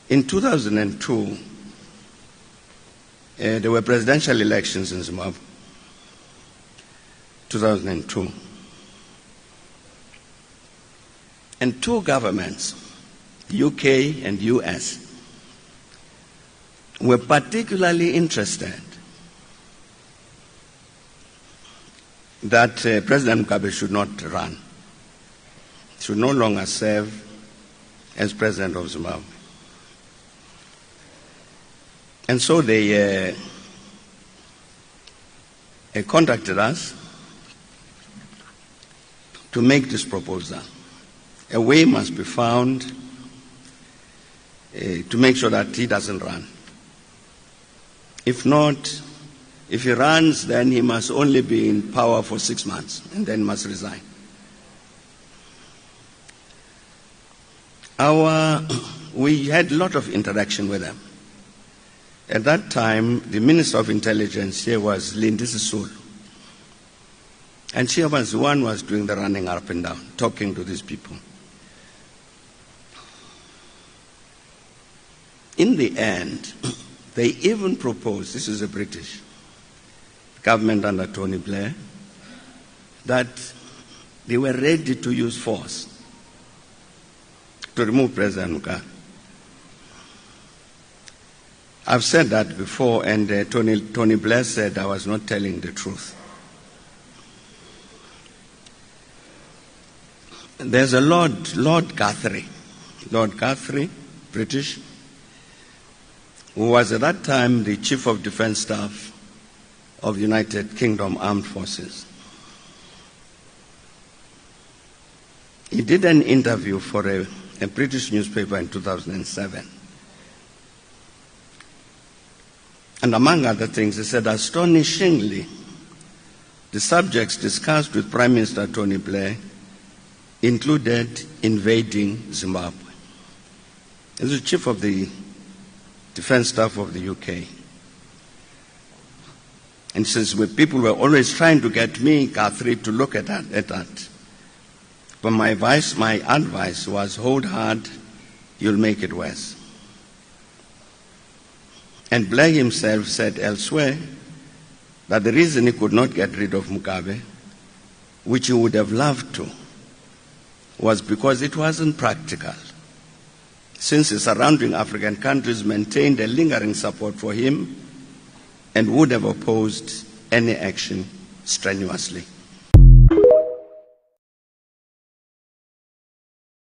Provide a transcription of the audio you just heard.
In 2002, there were presidential elections in Zimbabwe. 2002. And two governments, UK and US, were particularly interested that President Mugabe should not run, should no longer serve as president of Zimbabwe. And so they contacted us to make this proposal. A way must be found to make sure that he doesn't run. If not, if he runs, then he must only be in power for 6 months and then must resign. We had a lot of interaction with them. At that time, the Minister of Intelligence here was Lindisi Sulu. And she was the one who was doing the running up and down, talking to these people. In the end, they even proposed, this is a British government under Tony Blair, that they were ready to use force to remove President Mugabe. I've said that before, and Tony Blair said I was not telling the truth. There's a Lord Guthrie, British, who was at that time the Chief of Defense Staff of the United Kingdom Armed Forces. He did an interview for a British newspaper in 2007. And among other things, he said, astonishingly, the subjects discussed with Prime Minister Tony Blair included invading Zimbabwe. He was the Chief of the Defense Staff of the UK. And he says, people were always trying to get me, Guthrie, to look at that. But my advice was, hold hard, you'll make it worse. And Blair himself said elsewhere that the reason he could not get rid of Mugabe, which he would have loved to, was because it wasn't practical, since the surrounding African countries maintained a lingering support for him and would have opposed any action strenuously.